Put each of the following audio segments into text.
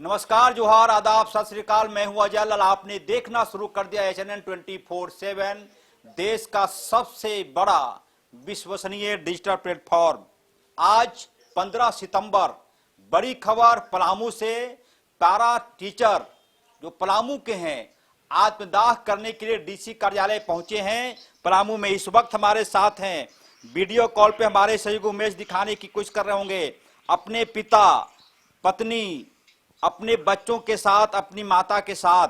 नमस्कार, जोहार, आदाब, सत श्री अकाल। मैं हूं अजय लाल। आपने देखना शुरू कर दिया HNN 24/7, देश का सबसे बड़ा विश्वसनीय डिजिटल प्लेटफॉर्म। आज 15 सितंबर, बड़ी खबर पलामू से। पैरा टीचर जो पलामू के हैं आत्मदाह करने के लिए DC कार्यालय पहुंचे हैं। पलामू में इस वक्त हमारे साथ हैं, वीडियो कॉल पे हमारे सहयोगी उमेश दिखाने की कोशिश कर रहे होंगे, अपने पिता, पत्नी, अपने बच्चों के साथ, अपनी माता के साथ।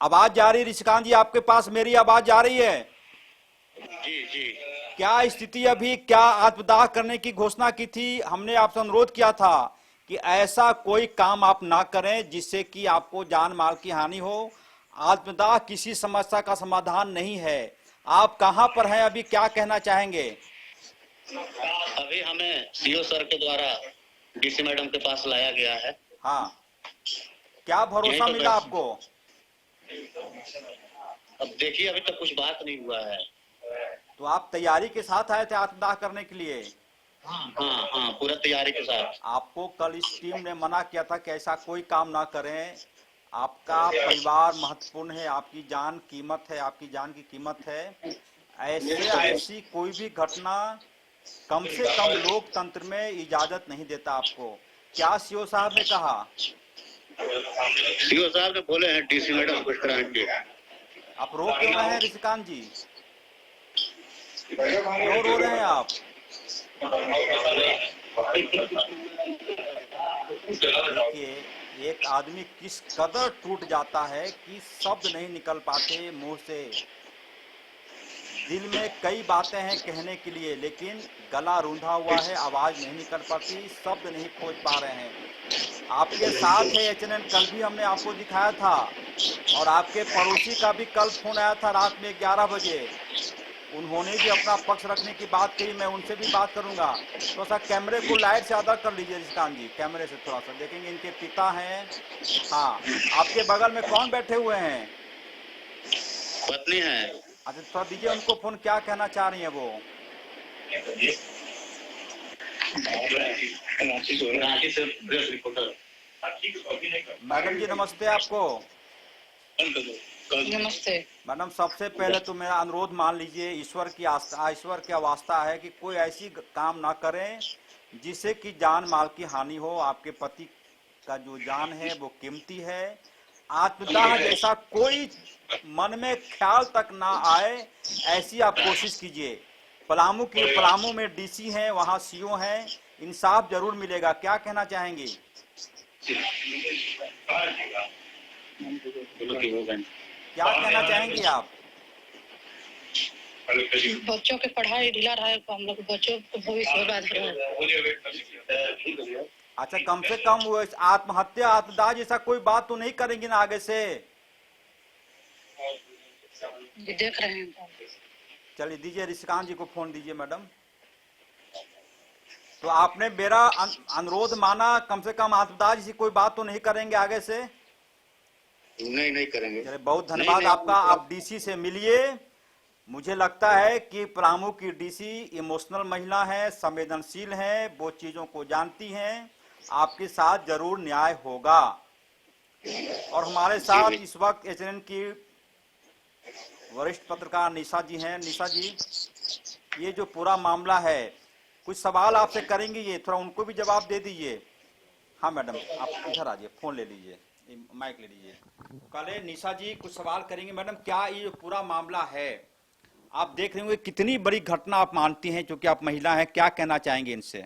आवाज जा रही ऋषिकांत जी आपके पास? मेरी आवाज जा रही है? जी जी। क्या स्थिति अभी? क्या आत्मदाह करने की घोषणा की थी? हमने आपसे अनुरोध किया था कि ऐसा कोई काम आप ना करें जिससे कि आपको जान माल की हानि हो। आत्मदाह किसी समस्या का समाधान नहीं है। आप कहां पर हैं अभी, क्या कहना चाहेंगे? अभी हमें सीओ सर के द्वारा DC मैडम के पास लाया गया है। हाँ, क्या भरोसा मिला आपको? अब देखिए, अभी तक कुछ बात नहीं हुआ है। तो आप तैयारी के साथ आए थे आत्मदाह करने के लिए? हाँ हाँ, पूरा तैयारी के साथ। आपको कल इस टीम ने मना किया था कि ऐसा कोई काम ना करें। आपका परिवार महत्वपूर्ण है, आपकी जान कीमत है, आपकी जान की कीमत है। ऐसी कोई भी घटना कम से कम लोकतंत्र में इजाजत नहीं देता आपको। क्या सीओ साहब ने कहा? सीओ साहब ने बोले हैं DC मैडम कुछ कराएंगे। आप रो क्यों रहे हैं ऋषिकांत जी? क्यों रो रहे हैं आप? देखिए, एक आदमी किस कदर टूट जाता है कि शब्द नहीं निकल पाते मुंह से। दिल में कई बातें हैं कहने के लिए, लेकिन गला रूंधा हुआ है, आवाज नहीं निकल पाती, शब्द नहीं खोज पा रहे हैं। आपके साथ है HNN, कल भी हमने आपको दिखाया था। और आपके पड़ोसी का भी कल फोन आया था रात में 11 बजे। उन्होंने भी अपना पक्ष रखने की बात कही, मैं उनसे भी बात करूंगा। तो सर कैमरे को लाइट से ज्यादा कर लीजिए ऋषिकांत जी, कैमरे से थोड़ा सा देखेंगे। इनके पिता हैं। हाँ, आपके बगल में कौन बैठे हुए हैं? पत्नी है। अच्छा, थोड़ा दीजिए उनको फोन, क्या कहना चाह रही है वो? मैडम जी नमस्ते आपको। नमस्ते मैडम, सबसे पहले तो मेरा अनुरोध मान लीजिए, ईश्वर की आस्था, ईश्वर की आस्था है कि कोई ऐसी काम ना करें जिससे कि जान माल की हानि हो। आपके पति का जो जान है वो कीमती है। आत्मदाह जैसा कोई मन में ख्याल तक ना आए, ऐसी आप कोशिश कीजिए। पलामू में DC हैं, वहाँ CO हैं, इंसाफ जरूर मिलेगा। क्या कहना चाहेंगे? क्या कहना चाहेंगे आप? बच्चों की पढ़ाई ढीला रहा है, हम लोग बच्चों को भविष्य बर्बाद हो रहा है। अच्छा, कम से कम वो आत्महत्या, आत्मदाह जैसा कोई बात तो नहीं करेंगे ना आगे से? देख रहे हैं। चलिए, दीजिए ऋषिकांत जी को फोन दीजिए मैडम। तो आपने मेरा अनुरोध माना, कम से कम आत्मदाह जैसी कोई बात तो नहीं करेंगे आगे से? नहीं करेंगे। चलिए, बहुत धन्यवाद आपका। आप DC से मिलिए। मुझे लगता है कि पलामू की DC इमोशनल महिला है, संवेदनशील है, वो चीजों को जानती हैं। आपके साथ जरूर न्याय होगा। और हमारे साथ इस वक्त HNN की वरिष्ठ पत्रकार निशा जी हैं। निशा जी, ये जो पूरा मामला है, कुछ सवाल आपसे करेंगे, ये थोड़ा उनको भी जवाब दे दीजिए। हाँ मैडम, आप इधर आ जाइए, फोन ले लीजिए, माइक ले लीजिए। कल निशा जी कुछ सवाल करेंगे। मैडम, क्या ये पूरा मामला है, आप देख रहे होंगे, कितनी बड़ी घटना आप मानती हैं, क्योंकि आप महिला हैं, क्या कहना चाहेंगे इनसे?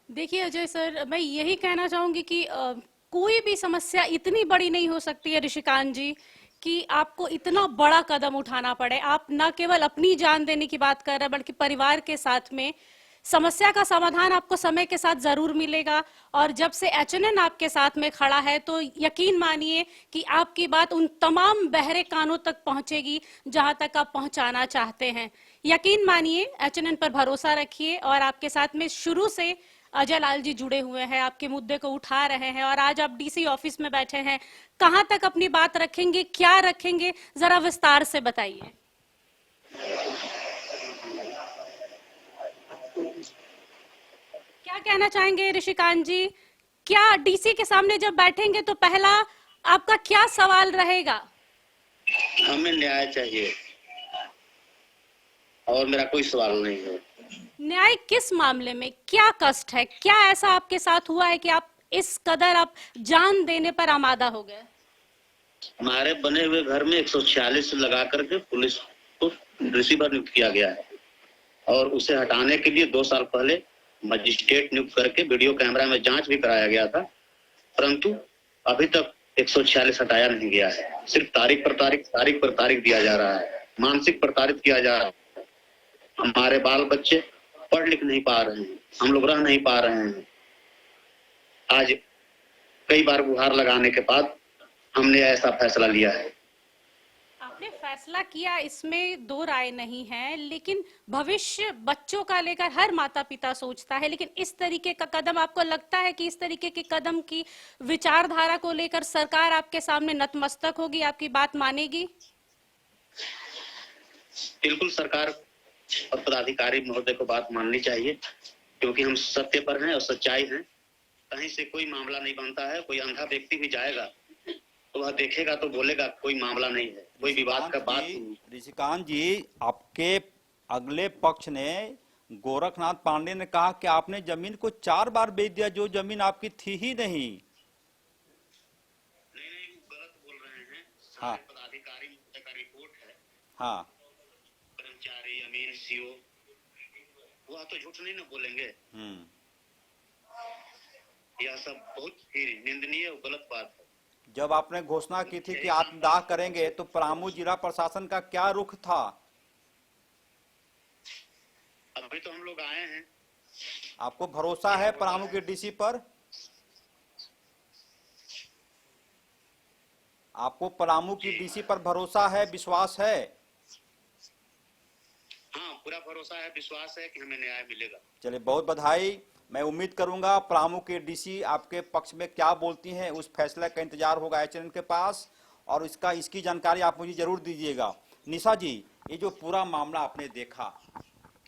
देखिए अजय सर, मैं यही कहना चाहूंगी कि कोई भी समस्या इतनी बड़ी नहीं हो सकती है ऋषिकांत जी कि आपको इतना बड़ा कदम उठाना पड़े। आप न केवल अपनी जान देने की बात कर रहे हैं, बल्कि परिवार के साथ में समस्या का समाधान आपको समय के साथ जरूर मिलेगा। और जब से HNN आपके साथ में खड़ा है, तो यकीन मानिए कि आपकी बात उन तमाम बहरे कानों तक पहुंचेगी जहां तक आप पहुंचाना चाहते हैं। यकीन मानिए, HNN पर भरोसा रखिए। और आपके साथ में शुरू से अजय लाल जी जुड़े हुए हैं, आपके मुद्दे को उठा रहे हैं, और आज आप DC ऑफिस में बैठे हैं। कहां तक अपनी बात रखेंगे, क्या रखेंगे, जरा विस्तार से बताइए। क्या कहना चाहेंगे ऋषिकांत जी? क्या डीसी के सामने जब बैठेंगे तो पहला आपका क्या सवाल रहेगा? हमें न्याय चाहिए और मेरा कोई सवाल नहीं है। न्याय किस मामले में? क्या कष्ट है? क्या ऐसा आपके साथ हुआ है कि आप इस कदर आप जान देने पर आमादा हो गए? हमारे बने हुए घर में 146 लगा करके पुलिस को रिसीवर नियुक्त किया गया है और उसे हटाने के लिए 2 साल पहले मजिस्ट्रेट नियुक्त करके वीडियो कैमरा में जांच भी कराया गया था, परंतु अभी तक 146 हटाया नहीं गया है। सिर्फ तारीख पर तारीख दिया जा रहा है, मानसिक प्रताड़ित किया जा रहा है। हमारे बाल बच्चे पढ़ लिख नहीं पा रहे हैं, हम लोग रह नहीं पा रहे हैं। आज कई बार गुहार लगाने के बाद हमने ऐसा फैसला लिया है। आपने फैसला किया, इसमें दो राय नहीं है, लेकिन भविष्य बच्चों का लेकर हर माता पिता सोचता है। लेकिन इस तरीके का कदम, आपको लगता है कि इस तरीके के कदम की विचारधारा को लेकर सरकार आपके सामने नतमस्तक होगी, आपकी बात मानेगी? बिल्कुल सरकार और पदाधिकारी महोदय को बात माननी चाहिए, क्योंकि हम सत्य पर हैं और सच्चाई हैं। कहीं से कोई मामला नहीं बनता है। कोई अंधा व्यक्ति भी जाएगा तो वह देखेगा तो बोलेगा कोई मामला नहीं है, कोई विवाद का बात नहीं। ऋषिकांत जी, आपके अगले पक्ष ने गोरखनाथ पांडे ने कहा कि आपने जमीन को 4 बार बेच दिया, जो जमीन आपकी थी ही नहीं। नहीं, गलत बोल रहे हैं। हाँ। सारे पदाधिकारी महोदय का रिपोर्ट है। हाँ, कर्मचारी, अमीन, सीओ, वह तो झूठ नहीं ना बोलेंगे। यह सब बहुत ही निंदनीय और गलत बात है। जब आपने घोषणा की थी कि आत्मदाह करेंगे तो पलामू जिला प्रशासन का क्या रुख था? अभी तो हम लोग आए हैं। आपको भरोसा है पलामू के डीसी पर? आपको पलामू की डीसी पर भरोसा है, विश्वास है? हाँ, पूरा भरोसा है, विश्वास है कि हमें न्याय मिलेगा। चलिए, बहुत बधाई। मैं उम्मीद करूंगा पलामू के डीसी आपके पक्ष में क्या बोलती हैं, उस फैसले का इंतजार होगा एचएन के पास, और इसकी जानकारी आप मुझे जरूर दीजिएगा। निशा जी, ये जो पूरा मामला आपने देखा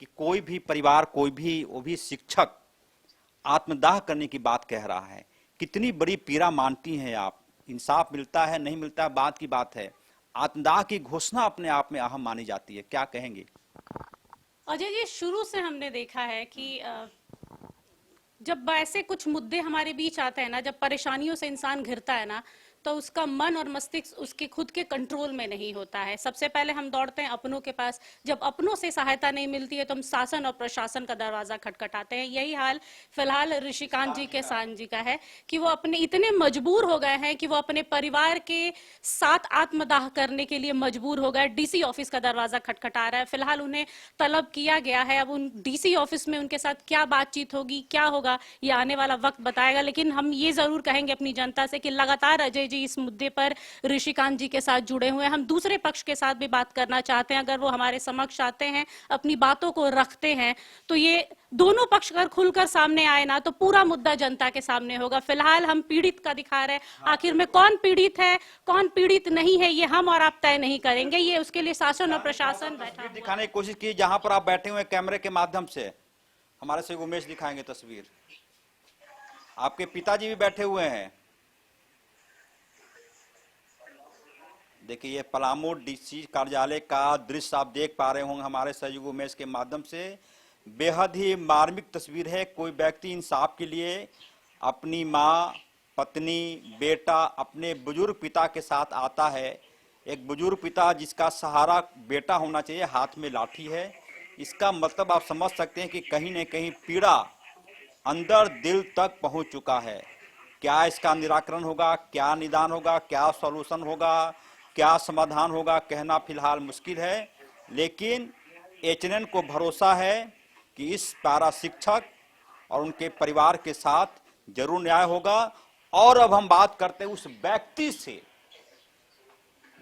कि कोई भी परिवार, कोई भी, वो भी शिक्षक आत्मदाह करने की बात कह रहा है, कितनी बड़ी पीड़ा मानती हैं आप? इंसाफ मिलता है नहीं मिलता बात की बात है, आत्मदाह की घोषणा अपने आप में अहम मानी जाती है, क्या कहेंगे? अजय जी, शुरू से हमने देखा है कि जब ऐसे कुछ मुद्दे हमारे बीच आते हैं ना, जब परेशानियों से इंसान घिरता है ना, तो उसका मन और मस्तिष्क उसके खुद के कंट्रोल में नहीं होता है। सबसे पहले हम दौड़ते हैं अपनों के पास। जब अपनों से सहायता नहीं मिलती है तो हम शासन और प्रशासन का दरवाजा खटखटाते हैं। यही हाल फिलहाल ऋषिकांत जी के साथ जी का है कि वो अपने इतने मजबूर हो गए हैं कि वो अपने परिवार के साथ आत्मदाह करने के लिए मजबूर हो गए। डीसी ऑफिस का दरवाजा खटखटा रहा है। फिलहाल उन्हें तलब किया गया है। अब उन डीसी ऑफिस में उनके साथ क्या बातचीत होगी, क्या होगा, ये आने वाला वक्त बताएगा। लेकिन हम ये जरूर कहेंगे अपनी जनता से कि लगातार अजय जी इस मुद्दे पर ऋषिकांत जी के साथ जुड़े हुए हैं। हम दूसरे पक्ष के साथ भी बात करना चाहते हैं। अगर वो हमारे समक्ष आते हैं, अपनी बातों को रखते हैं, तो ये दोनों पक्ष अगर खुलकर सामने आए ना, तो पूरा मुद्दा जनता के सामने होगा। फिलहाल हम पीड़ित का दिखा रहे हैं। आखिर में कौन पीड़ित है, कौन पीड़ित नहीं है, ये हम और आप तय नहीं करेंगे। ये उसके लिए शासन और प्रशासन बैठा हुआ। दिखाने की कोशिश की जहां पर आप बैठे हुए कैमरे के माध्यम से, हमारे से उमेश दिखाएंगे तस्वीर। आपके पिताजी भी बैठे हुए हैं। देखिए, ये पलामू डीसी कार्यालय का दृश्य आप देख पा रहे होंगे हमारे सहयोगी उमेश के माध्यम से। बेहद ही मार्मिक तस्वीर है। कोई व्यक्ति इंसाफ के लिए अपनी माँ, पत्नी, बेटा, अपने बुजुर्ग पिता के साथ आता है। एक बुजुर्ग पिता जिसका सहारा बेटा होना चाहिए, हाथ में लाठी है। इसका मतलब आप समझ सकते हैं कि कहीं न कहीं पीड़ा अंदर दिल तक पहुंच चुका है। क्या इसका निराकरण होगा, क्या निदान होगा, क्या सॉल्यूशन होगा, क्या समाधान होगा, कहना फिलहाल मुश्किल है। लेकिन एचएनएन को भरोसा है कि इस पैरा शिक्षक और उनके परिवार के साथ जरूर न्याय होगा। और अब हम बात करते हैं उस व्यक्ति से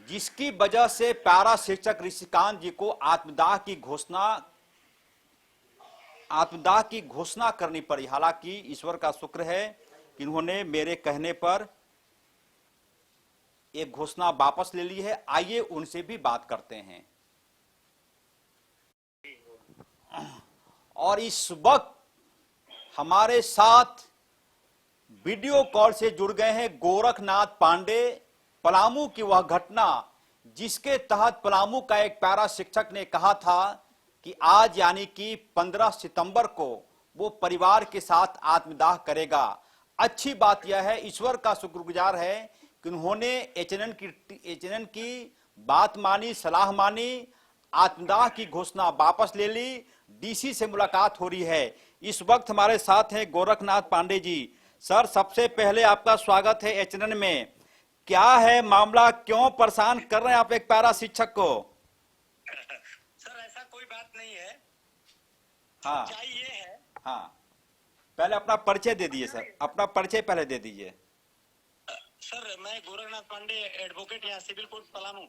जिसकी वजह से पैरा शिक्षक ऋषिकांत जी को आत्मदाह की घोषणा करनी पड़ी। हालांकि ईश्वर का शुक्र है कि उन्होंने मेरे कहने पर एक घोषणा वापस ले ली है। आइए उनसे भी बात करते हैं। और इस वक्त हमारे साथ वीडियो कॉल से जुड़ गए हैं गोरखनाथ पांडे। पलामू की वह घटना जिसके तहत पलामू का एक पैरा शिक्षक ने कहा था कि आज यानी कि 15 सितंबर को वो परिवार के साथ आत्मदाह करेगा। अच्छी बात यह है, ईश्वर का शुक्रगुजार है कि उन्होंने एचएनएन की बात मानी, सलाह मानी, आत्मदाह की घोषणा वापस ले ली। डीसी से मुलाकात हो रही है। इस वक्त हमारे साथ हैं गोरखनाथ पांडे जी। सर, सबसे पहले आपका स्वागत है एचएनएन में। क्या है मामला, क्यों परेशान कर रहे हैं आप एक पैरा शिक्षक को? सर ऐसा कोई बात नहीं है। हाँ सच्चाई ये है। हाँ, पहले अपना परिचय दे दीजिए सर, अपना परिचय पहले दे दीजिए। सर मैं गोरखनाथ पांडे, एडवोकेट, यहाँ सिविल कोर्ट पलामू।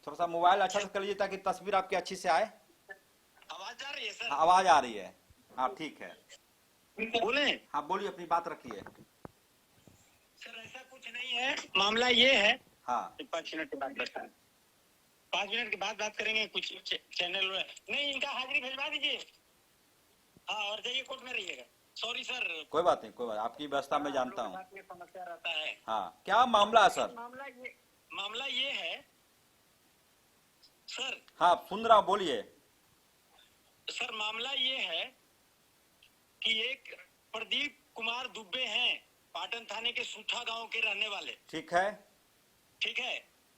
थोड़ा सा मोबाइल अच्छा से कर लीजिए ताकि तस्वीर आपकी अच्छी से आए। आवाज आ रही है सर? हाँ, आवाज आ रही है। हाँ ठीक है, बोले। हाँ बोलिए, अपनी बात रखिए। सर ऐसा कुछ नहीं है, मामला ये है। हाँ 5 मिनट के बाद बात करेंगे। 5 मिनट के बाद बात करेंगे। कुछ चैनल नहीं, इनका हाजिरी भिजवा दीजिए। हाँ, और जाइए कोर्ट में रहिएगा। Sorry sir. कोई बात नहीं, कोई बात, आपकी व्यवस्था मैं जानता हूँ। ये समस्या रहता है। हाँ, क्या मामला है सर? मामला ये है सर। हाँ सुन रहा हूँ, बोलिए। सर मामला ये है कि एक प्रदीप कुमार दुबे हैं, पाटन थाने के सूठा गांव के रहने वाले। ठीक है। ठीक है।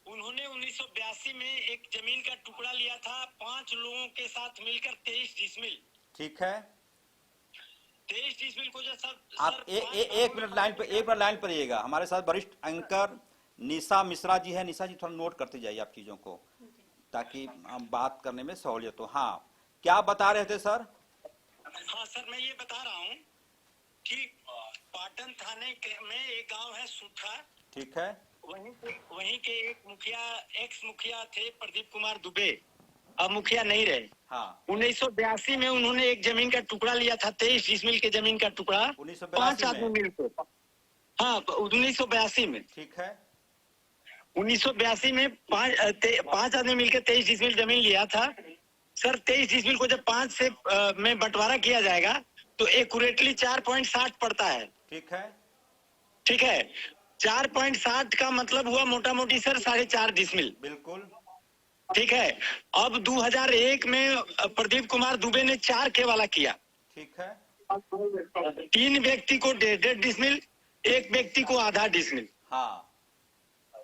उन्होंने 1982 में एक जमीन का टुकड़ा लिया था 5 लोगों के साथ मिलकर 23 डिसमिल। ठीक है, 23 डिसमिल को जो सब आप एक मिनट लाइन पर रहिएगा। हमारे साथ वरिष्ठ एंकर निशा मिश्रा जी है। निशा जी थोड़ा नोट करते जाइए आप चीजों को, ताकि हम बात करने में सहूलियत हो। हाँ, क्या बता रहे थे सर? हाँ सर, मैं ये बता रहा हूँ कि पाटन थाने में एक गांव है सूठा। ठीक है। वहीं के एक मुखिया, एक्स मुखिया थे प्रदीप कुमार दुबे, अब मुखिया नहीं रहे। हाँ, 1982 में उन्होंने एक जमीन का टुकड़ा लिया था, 23 डिसमिल के जमीन का टुकड़ा 5 आदमी मिलकर। हाँ 1982 में। ठीक है। 1982 में 5 आदमी मिलकर 23 डिसमिल जमीन लिया था। सर 23 डिसमिल को जब 5 से में बंटवारा किया जाएगा तो एक्यूरेटली 4.60 पड़ता है। ठीक है। ठीक है। 4.60 का मतलब हुआ मोटा मोटी सर 4.5 डिसमिल। बिल्कुल। ठीक है। अब 2001 में प्रदीप कुमार दुबे ने 4 के वाला किया। ठीक है। 3 व्यक्ति को 1.5 डिसमिल, 1 व्यक्ति को आधा डिसमिल। हाँ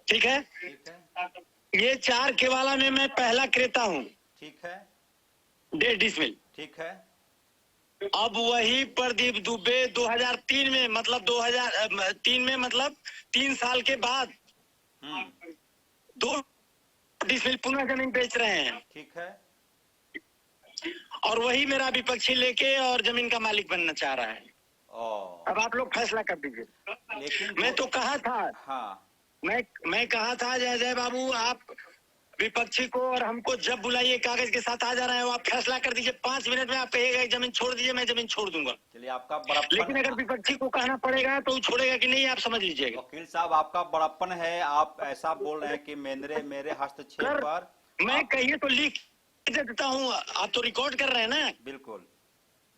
ठीक है। ठीक है। ये 4 के वाला में मैं पहला क्रेता हूँ। ठीक है। 1.5 डिसमिल। ठीक है। अब वही प्रदीप दुबे 2003 में, मतलब 2003 में, मतलब 3 साल के बाद 2 डिसमिल पुनः जमीन बेच रहे हैं। ठीक है। और वही मेरा विपक्षी लेके और जमीन का मालिक बनना चाह रहा है। अब आप लोग फैसला कर दीजिए। लेकिन मैं तो कहा था, हाँ, मैं कहा था जय बाबू, आप विपक्षी को और हमको जब बुलाइए कागज के साथ आ जा रहे हैं, आप फैसला कर दीजिए। 5 मिनट में आप कहिएगा जमीन छोड़ दीजिए, मैं जमीन छोड़ दूंगा। चलिए, आपका बड़प्पन। लेकिन अगर विपक्षी को कहना पड़ेगा तो वो छोड़ेगा कि नहीं, आप समझ लीजिएगा। वकील साहब, आपका बड़प्पन है। आप ऐसा बोल रहे हैं कि मेरे हस्तक्षेप पर मैं कहिए तो लिख के देता हूँ। आप तो रिकॉर्ड कर रहे हैं ना। बिल्कुल।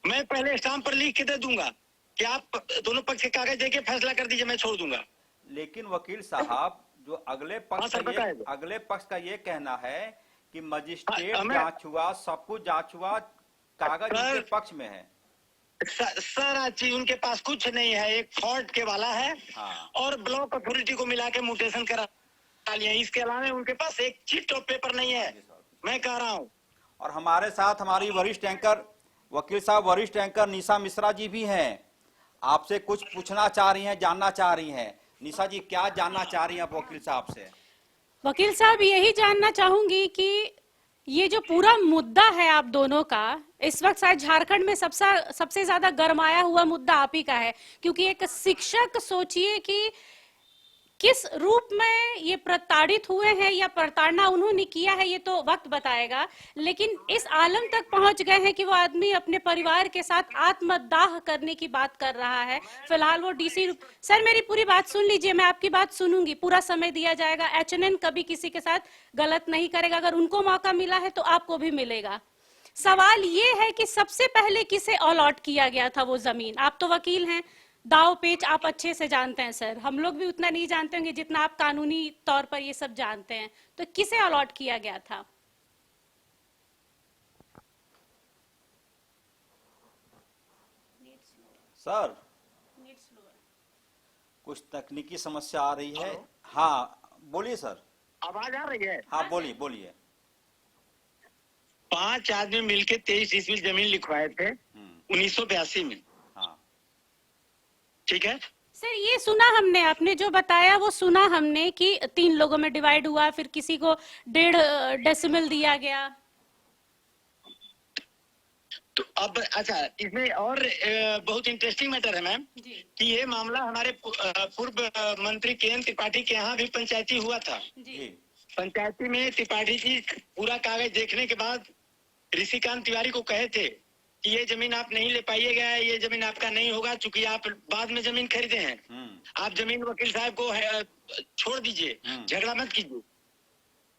मैं पहले स्टाम्प पर लिख के दे दूंगा कि आप दोनों पक्ष के कागज देके फैसला कर दीजिए, मैं छोड़ दूंगा। लेकिन वकील साहब, जो अगले पक्ष का ये कहना है कि मजिस्ट्रेट जांच हुआ, सब कुछ जांच हुआ, कागज उनके पक्ष में है। सारा चीज उनके पास कुछ नहीं है, एक फॉल्ट के वाला है। हाँ। और ब्लॉक अथॉरिटी को मिला के म्यूटेशन करा लिया। इसके अलावा उनके पास एक चिट ऑफ पेपर नहीं है, मैं कह रहा हूँ। और हमारे साथ हमारी वरिष्ठ एंकर, वकील साहब, वरिष्ठ एंकर निशा मिश्रा जी भी हैं। आपसे कुछ पूछना चाह रही हैं, जानना चाह रही हैं। निशा जी, क्या जानना चाह रही हैं आप वकील साहब से? वकील साहब, यही जानना चाहूंगी कि ये जो पूरा मुद्दा है आप दोनों का, इस वक्त शायद झारखंड में सबसे ज्यादा गरमाया हुआ मुद्दा आप ही का है, क्योंकि एक शिक्षक, सोचिए कि किस रूप में ये प्रताड़ित हुए हैं या प्रताड़ना उन्होंने किया है, ये तो वक्त बताएगा। लेकिन इस आलम तक पहुंच गए हैं कि वो आदमी अपने परिवार के साथ आत्मदाह करने की बात कर रहा है। फिलहाल वो डीसी। सर, मेरी पूरी बात सुन लीजिए, मैं आपकी बात सुनूंगी, पूरा समय दिया जाएगा। एचएनएन कभी किसी के साथ गलत नहीं करेगा। अगर उनको मौका मिला है तो आपको भी मिलेगा। सवाल ये है कि सबसे पहले किसे अलॉट किया गया था वो जमीन? आप तो वकील हैं, दाव पेच आप अच्छे से जानते हैं सर, हम लोग भी उतना नहीं जानते होंगे जितना आप कानूनी तौर पर ये सब जानते हैं। तो किसे अलॉट किया गया था? सर कुछ तकनीकी समस्या आ रही है। हाँ बोलिए सर। आवाज आ रही है? हाँ बोलिए बोलिए। 5 आदमी मिलके 23 डिसमिल जमीन लिखवाए थे 1982 में। हाँ ठीक है सर, ये सुना हमने, आपने जो बताया वो सुना हमने कि 3 लोगों में डिवाइड हुआ, फिर किसी को 1.5 डेसिमल दिया गया। तो अब अच्छा, इसमें और बहुत इंटरेस्टिंग मैटर है मैम जी कि ये मामला हमारे पूर्व मंत्री के.एन. त्रिपाठी के यहाँ भी पंचायती हुआ था। जी जी पंचायती में त्रिपाठी जी पूरा कागज देखने के बाद ऋषिकांत तिवारी को कहे थे कि ये जमीन आप नहीं ले पाइएगा, ये जमीन आपका नहीं होगा, चूंकि आप बाद में जमीन खरीदे हैं। आप जमीन वकील साहब को छोड़ दीजिए, झगड़ा मत कीजिए।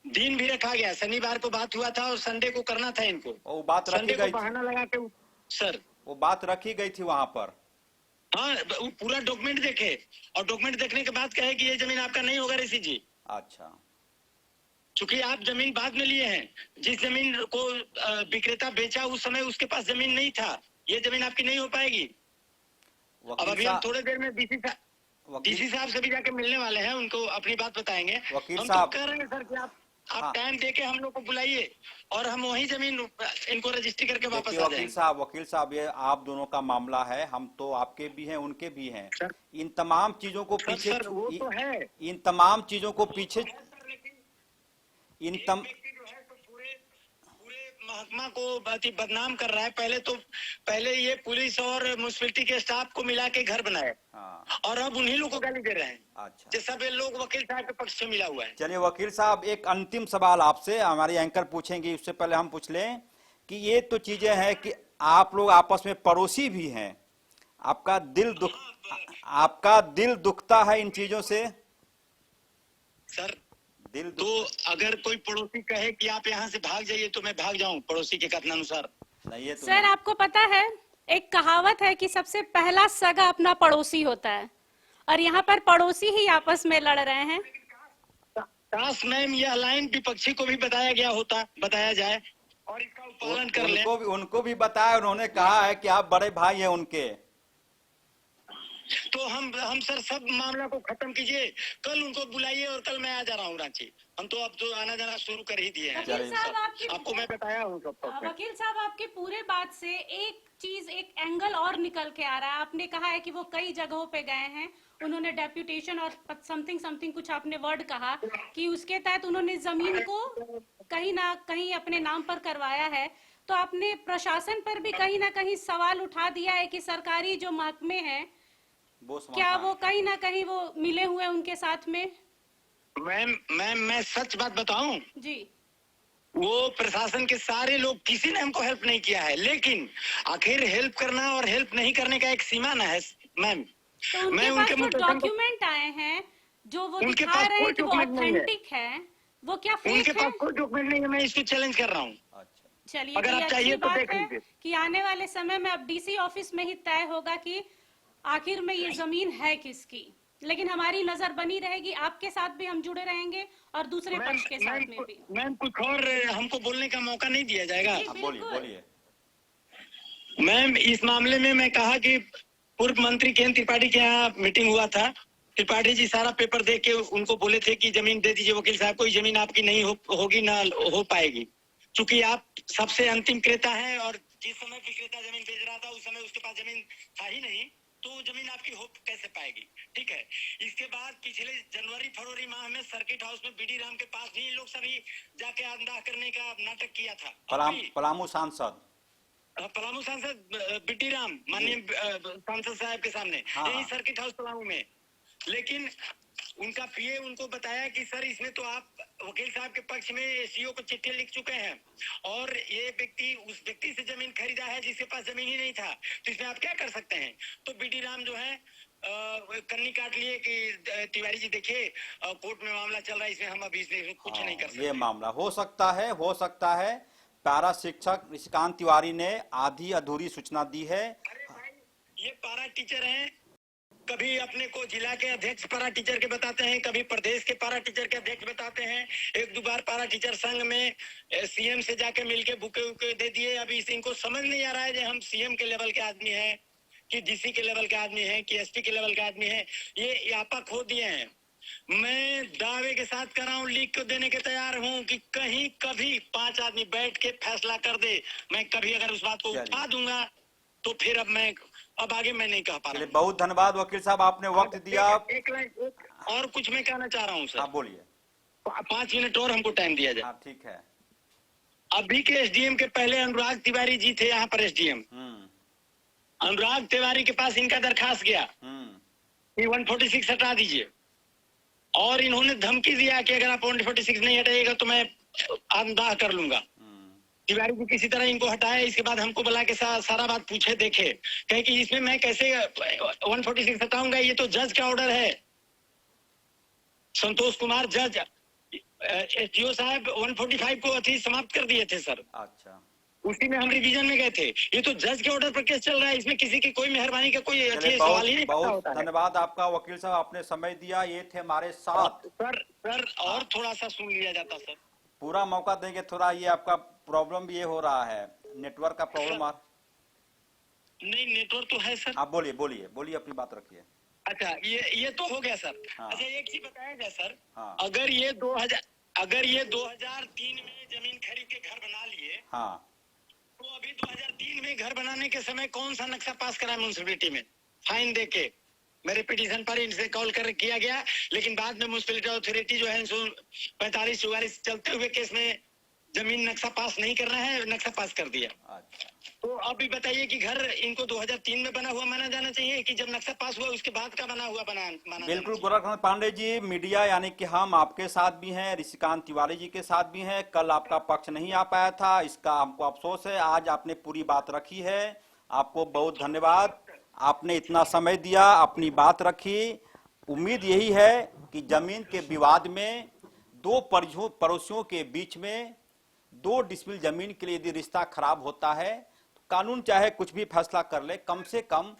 दिन भी रखा गया, शनिवार को बात हुआ था और संडे को करना था इनको। वो बात रखी संडे को गई थी, बहाना लगा के सर, वो बात रखी गई थी वहां पर। हाँ, वो पूरा डॉक्यूमेंट देखे और डॉक्यूमेंट देखने के बाद कहे कि ये जमीन आपका नहीं होगा ऋषि जी, अच्छा चूंकि आप जमीन बाद में लिए हैं। जिस जमीन को विक्रेता बेचा उस समय उसके पास जमीन नहीं था, ये जमीन आपकी नहीं हो पाएगी। अब वकील अभी हम साहब, थोड़ी देर में डीसी साहब से भी जाके मिलने वाले हैं, उनको अपनी बात बताएंगे। वकील हम साहब, तो कह रहे हैं सर कि आप हाँ। टाइम देके हम लोग को बुलाइए और हम वही जमीन इनको रजिस्ट्री करके वापस देखिए आ वकील जाएंगे। साहब ये आप दोनों का मामला है, हम तो आपके भी हैं उनके भी हैं। सर, इन तमाम चीजों को सर, पीछे सर, वो तो है। इन तमाम चीजों को पीछे इन एक तम व्यक्ति जो है तो पूरे महकमा को बदनाम कर रहा है। पहले ये पुलिस और म्युनिसिपैलिटी के स्टाफ को मिला के घर बनाए हाँ और अब उन्हीं लोग को गाली दे रहे हैं। अच्छा ये सब लोग वकील साहब के पक्ष से मिला हुआ है। चलिए वकील साहब, एक अंतिम सवाल आपसे हमारी एंकर पूछेंगे, उससे पहले हम पूछ लें कि ये तो चीजें हैं कि आप लोग आपस में पड़ोसी भी हैं, आपका दिल दुखता है इन चीजों से? सर दिल तो अगर कोई पड़ोसी कहे कि आप यहाँ से भाग जाइए तो मैं भाग जाऊं पड़ोसी के कथनानुसार? नहीं है तो सर, आपको पता है एक कहावत है कि सबसे पहला सगा अपना पड़ोसी होता है, और यहाँ पर पड़ोसी ही आपस में लड़ रहे हैं। काश मैम यह लाइन विपक्षी को भी बताया जाए और इसका पालन कर लें। उनको भी बताया, उन्होंने कहा है कि आप बड़े भाई हैं उनके। तो हम सर सब मामला को खत्म कीजिए, कल उनको बुलाइए और कल मैं आ जा रहा हूँ रांची। हम तो अब तो आना जाना शुरू कर ही दिए हैं। वकील साहब, आपको मैं बताया हूँ सब कुछ। वकील साहब, आपकी पूरे बात से एक चीज, एक एंगल और निकल के आ रहा है। आपने कहा है कि वो कई जगहों पे गए हैं, उन्होंने डेप्यूटेशन और समथिंग कुछ आपने वर्ड कहा कि उसके तहत उन्होंने जमीन को कहीं ना कहीं अपने नाम पर करवाया है। तो आपने प्रशासन पर भी कहीं ना कहीं सवाल उठा दिया है कि सरकारी जो महकमे हैं क्या वो कहीं ना कहीं वो मिले हुए उनके साथ में? मैम मैं सच बात बताऊं, जी, वो प्रशासन के सारे लोग किसी ने हमको हेल्प नहीं किया है, लेकिन आखिर हेल्प करना और हेल्प नहीं करने का एक सीमा ना है मैम। तो उनके पास जो डॉक्यूमेंट आए हैं जो वो दिखा रहे हैं कि वो ऑथेंटिक है, वो क्या फेक उनके है? पास कोई डॉक्यूमेंट नहीं है, मैं इसको चैलेंज कर रहा हूँ। अच्छा चलिए, अगर ये आप चाहिए अच्छी तो बात देख है लीजिए। कि आने वाले समय में अब डीसी ऑफिस में ही तय होगा कि आखिर में ये जमीन है किसकी। लेकिन हमारी नजर बनी रहेगी, आपके साथ भी हम जुड़े रहेंगे और दूसरे पक्ष के साथ में भी। मैम कुछ और हमको बोलने का मौका नहीं दिया जाएगा? जी, बोलिए बिल्कुल। बोलिए। मैम इस मामले में मैं कहा कि पूर्व मंत्री के.एन. त्रिपाठी के यहाँ मीटिंग हुआ था। त्रिपाठी जी सारा पेपर देख के उनको बोले थे कि जमीन दे दीजिए वकील साहब को, जमीन आपकी नहीं होगी ना हो पाएगी, क्योंकि आप सबसे अंतिम क्रेता हैं और जिस समय विक्रेता जमीन बेच रहा था उस समय उसके पास जमीन था ही नहीं, तो जमीन आपकी हो कैसे पाएगी? ठीक है। इसके बाद पिछले जनवरी-फरवरी माह में सर्किट हाउस में बीडी राम के पास भी लोग सभी जाके अंधा करने का नाटक किया था। पलामू सांसद पलामू सांसद बीडी राम माननीय सांसद साहब के सामने, हाँ। यही सर्किट हाउस पलामू में। लेकिन उनका पीए उनको बताया कि सर इसमें तो आप वकील साहब के पक्ष में एसडीओ को चिट्ठी लिख चुके हैं और ये व्यक्ति उस व्यक्ति से जमीन खरीदा है जिसके पास जमीन ही नहीं था, तो इसमें आप क्या कर सकते हैं? तो बीडी राम जो है कन्नी काट लिए कि तिवारी जी देखिए कोर्ट में मामला चल रहा है, इसमें हम अभी इसमें कुछ नहीं कर सकते। ये मामला हो सकता है। पैरा शिक्षक ऋषिकांत तिवारी ने आधी अधूरी सूचना दी है। अरे भाई ये पैरा टीचर हैं, कभी अपने को जिला के अध्यक्ष पारा टीचर के बताते हैं, कभी प्रदेश के पारा टीचर के अध्यक्ष बताते हैं। एक दो बार पारा टीचर संघ में सीएम से जाके मिलके बुके उके दे दिए। अभी इनको समझ नहीं आ रहा है कि हम सीएम के लेवल के आदमी हैं कि डीसी के लेवल के आदमी हैं कि एसपी के लेवल के आदमी हैं। ये आपा खो दिए हैं। मैं दावे के साथ कर रहा हूँ, लिख को देने के तैयार हूँ कि कहीं कभी 5 आदमी बैठ के फैसला कर दे। मैं कभी अगर उस बात को चलिए। उठा दूंगा तो फिर अब आगे मैं नहीं कह पा रहा चलिए हूँ। बहुत धन्यवाद वकील साहब, आपने वक्त दिया। एक और कुछ मैं कहना चाह रहा हूँ सर। हाँ बोलिए। 5 मिनट और हमको टाइम दिया जाए। हाँ ठीक है। अभी के एसडीएम के पहले अनुराग तिवारी जी थे यहाँ पर एसडीएम। अनुराग तिवारी के पास इनका दरखास्त गया कि 146 हटा दीजिए, और इन्होंने धमकी दिया कि अगर आप 146 नहीं हटाइएगा तो मैं आत्मदाह कर लूंगा। तिवारी जी किसी तरह इनको हटाए। इसके बाद हमको बुला के सारा बात पूछे, देखे, कहे कि इसमें मैं कैसे 146 हटाऊंगा, ये तो जज का ऑर्डर है। संतोष कुमार जज एसडीओ साहब 145 को अति समाप्त कर दिए थे सर। अच्छा, उसी में हम रिवीजन में गए थे। ये तो जज के ऑर्डर पर केस चल रहा है, इसमें किसी की कोई मेहरबानी का कोई चलिए सवाल ही नहीं पैदा बहुत होता है। धन्यवाद आपका वकील साहब, आपने समय दिया। ये थे हमारे साथ। सर और थोड़ा सा सुन लिया जाता सर। पूरा मौका देंगे। थोड़ा ये आपका प्रॉब्लम ये हो रहा है, नेटवर्क का प्रॉब्लम आ। नहीं, नेटवर्क तो है सर। आप बोलिए बोलिए बोलिए, अपनी बात रखिए। अच्छा, ये तो हो गया सर। हाँ। अच्छा, एक चीज बताया जाए सर। हाँ। अगर ये 2003 में जमीन खरीद के घर बना लिए, हाँ तो अभी 2003 में घर बनाने के समय कौन सा नक्शा पास करा म्यूनिसिपैलिटी में फाइन देके? मेरे पिटीशन पर इनसे कॉल कर किया गया, लेकिन बाद में म्यूनिसिपैलिटी अथॉरिटी जो है 45-44 चलते हुए केस में जमीन नक्शा पास नहीं करना है, नक्शा पास कर दिया। अच्छा, तो अभी बताइए कि घर इनको 2003 में बना हुआ माना जाना चाहिए कि जब नक्शा पास हुआ उसके बाद का बना हुआ माना बिल्कुल जाना गोरखनाथ पांडे जी, मीडिया यानी कि हम आपके साथ भी हैं, ऋषिकांत तिवारी जी के साथ भी हैं। कल आपका पक्ष नहीं आ पाया था, इसका हमको अफसोस है। आज आपने पूरी बात रखी है, आपको बहुत धन्यवाद। आपने इतना समय दिया, अपनी बात रखी। उम्मीद यही है कि जमीन के विवाद में दो पड़ोसियों के बीच में 2 डिसमिल जमीन के लिए यदि रिश्ता खराब होता है तो कानून चाहे कुछ भी फैसला कर ले, कम से कम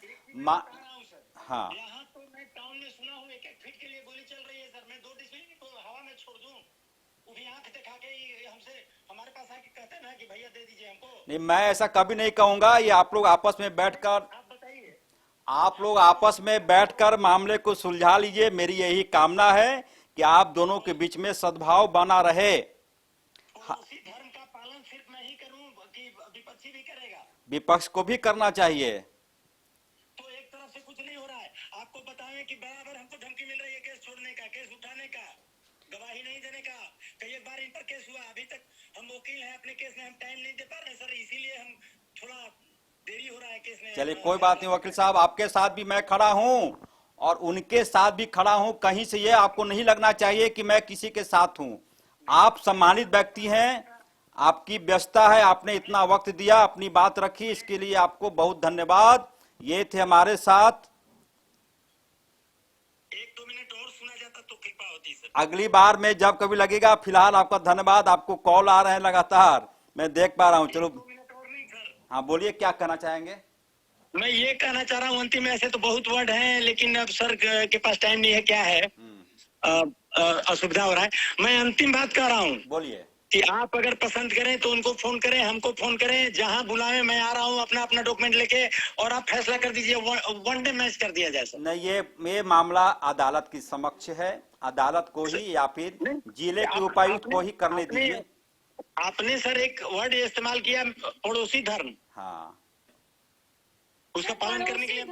हाँ यहाँ तो मैं टाउन में सुना हूँ 1-1 फीट के लिए गोली चल रही है सर। मैं 2 डिसमिल को हवा में छोड़ दूं, वो भी आंख दिखा के ही हमसे हमारे पास आके कहते हैं ना कि भैया दे दीजिए हमको। नहीं, मैं ऐसा कभी नहीं कहूंगा। ये आप लोग आपस में बैठकर मामले को सुलझा लीजिए। मेरी यही कामना है कि आप दोनों के बीच में सद्भाव बना रहे। उसी धर्म का पालन सिर्फ मैं ही करूं कि विपक्षी भी करेगा? विपक्ष को भी करना चाहिए। तो एक तरफ से कुछ नहीं हो रहा है। आपको बताएं कि बराबर हमको धमकी मिल रही है केस छोड़ने का, केस उठाने का, गवाही नहीं देने का। कई बार इन पर केस हुआ, अभी तक हम वकील हैं, अपने केस में हम टाइम नहीं दे पा रहे सर, इसीलिए हम थोड़ा देरी हो रहा है केस में। चलिए कोई बात नहीं वकील साहब, आपके साथ भी मैं खड़ा हूं और उनके साथ भी खड़ा हूं। कहीं से ये आपको नहीं लगना चाहिए कि मैं किसी के साथ हूं। आप सम्मानित व्यक्ति हैं, आपकी व्यस्तता है, आपने इतना वक्त दिया, अपनी बात रखी, इसके लिए आपको बहुत धन्यवाद। ये थे हमारे साथ। 1-2 मिनट और सुना जाता तो कृपा होती सर। अगली बार में जब कभी लगेगा। फिलहाल आपका धन्यवाद। आपको कॉल आ रहे हैं लगातार, मैं देख पा रहा हूं। चलो 2 मिनट और नहीं सर। हाँ बोलिए, क्या कहना चाहेंगे? मैं ये कहना चाह रहा हूँ, अंतिम ऐसे तो बहुत वर्ड हैं, लेकिन अब सर के पास टाइम नहीं है। क्या है, असुविधा हो रहा है। मैं अंतिम बात कह रहा हूँ बोलिए। कि आप अगर पसंद करें तो उनको फोन करें, हमको फोन करें, जहां बुलाएं मैं आ रहा हूं अपना अपना डॉक्यूमेंट लेके, और आप फैसला कर दीजिए। 1 डे मैच कर दिया जाए सर। नहीं, ये मामला अदालत की समक्ष है। अदालत को ही या फिर जिले के उपायुक्त को ही करने दीजिए। आपने सर एक वर्ड इस्तेमाल किया, पड़ोसी धर्म। हाँ, उसका पालन करने के लिए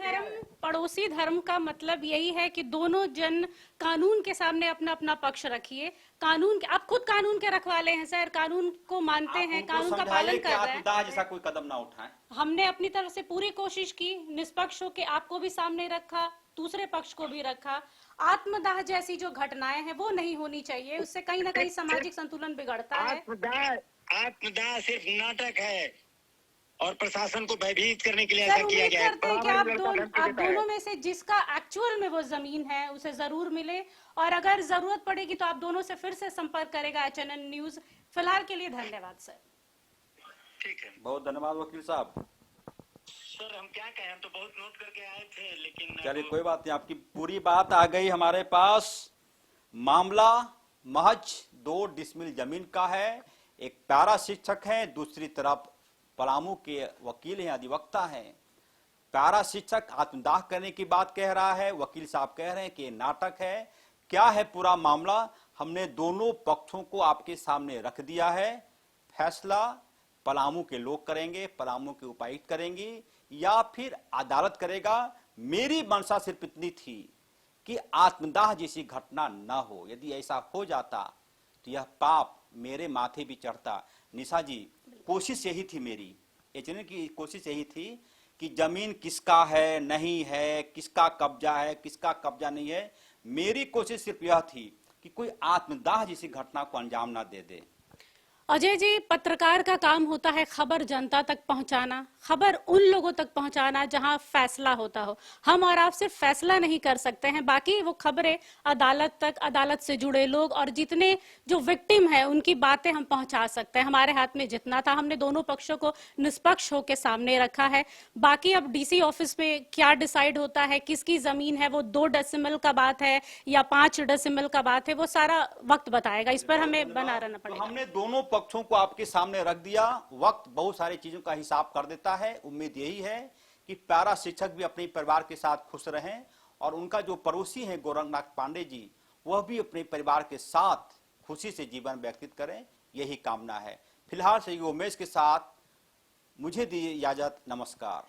पड़ोसी धर्म का मतलब यही है कि दोनों जन कानून के सामने अपना अपना पक्ष रखिए। कानून, आप खुद कानून के रखवाले हैं सर, कानून को मानते हैं, कानून का पालन कर रहे हैं। जैसा कोई कदम ना उठाएं। हमने अपनी तरफ से पूरी कोशिश की, निष्पक्ष होकर आपको भी सामने रखा, दूसरे पक्ष को भी रखा। आत्मदाह जैसी जो घटनाएं हैं वो नहीं होनी चाहिए, उससे कहीं ना कहीं सामाजिक संतुलन बिगड़ता है। आत्मदाह सिर्फ नाटक है और प्रशासन को भयभीत करने के लिए ऐसा सर किया उम्मीद गया है। करते हैं कि आप दोनों में से जिसका एक्चुअल में वो जमीन है उसे जरूर मिले, और अगर जरूरत पड़ेगी तो आप दोनों से फिर से संपर्क करेगा HNN न्यूज। फिलहाल के लिए धन्यवाद सर। ठीक है, बहुत धन्यवाद वकील साहब। सर हम क्या कहें, हम तो बहुत नोट करके आए थे, लेकिन चलिए कोई बात नहीं, आपकी पूरी बात आ गई हमारे पास। मामला महज 2 डिसमिल जमीन का है। एक पैरा शिक्षक है, दूसरी तरफ पलामू के वकील हैं, अधिवक्ता हैं। पैरा शिक्षक आत्मदाह करने की बात कह रहा है, वकील साहब कह रहे हैं कि ये नाटक है। क्या है पूरा मामला, हमने दोनों पक्षों को आपके सामने रख दिया है। फैसला पलामू के लोग करेंगे, पलामू के उपायुक्त करेंगी या फिर अदालत करेगा। मेरी मंशा सिर्फ इतनी थी कि आत्मदाह जैसी घटना न हो। यदि ऐसा हो जाता तो यह पाप मेरे माथे भी चढ़ता। निशा जी, कोशिश यही थी मेरी, एचएन की कोशिश यही थी कि जमीन किसका है, नहीं है, किसका कब्जा है, किसका कब्जा नहीं है। मेरी कोशिश सिर्फ यह थी कि कोई आत्मदाह जैसी घटना को अंजाम ना दे दे। अजय जी, पत्रकार का काम होता है खबर जनता तक पहुंचाना, खबर उन लोगों तक पहुंचाना जहां फैसला होता हो। हम और आप सिर्फ फैसला नहीं कर सकते हैं, बाकी वो खबरें अदालत तक, अदालत से जुड़े लोग और जितने जो विक्टिम है उनकी बातें हम पहुंचा सकते हैं। हमारे हाथ में जितना था हमने दोनों पक्षों को निष्पक्ष होकर सामने रखा है। बाकी अब डीसी ऑफिस में क्या डिसाइड होता है, किसकी जमीन है, वो 2 डेसिमल का बात है या 5 डेसिमल का बात है, वो सारा वक्त बताएगा। इस पर हमें बना रहना पड़ेगा। हमने दोनों पक्षों को आपके सामने रख दिया। वक्त बहुत सारी चीजों का हिसाब कर देता है। उम्मीद यही है कि पैरा शिक्षक भी अपने परिवार के साथ खुश रहें और उनका जो पड़ोसी है गोरखनाथ पांडे जी, वह भी अपने परिवार के साथ खुशी से जीवन व्यतीत करें, यही कामना है। फिलहाल से उमेश के साथ मुझे दीजिए इजाजत। नमस्कार।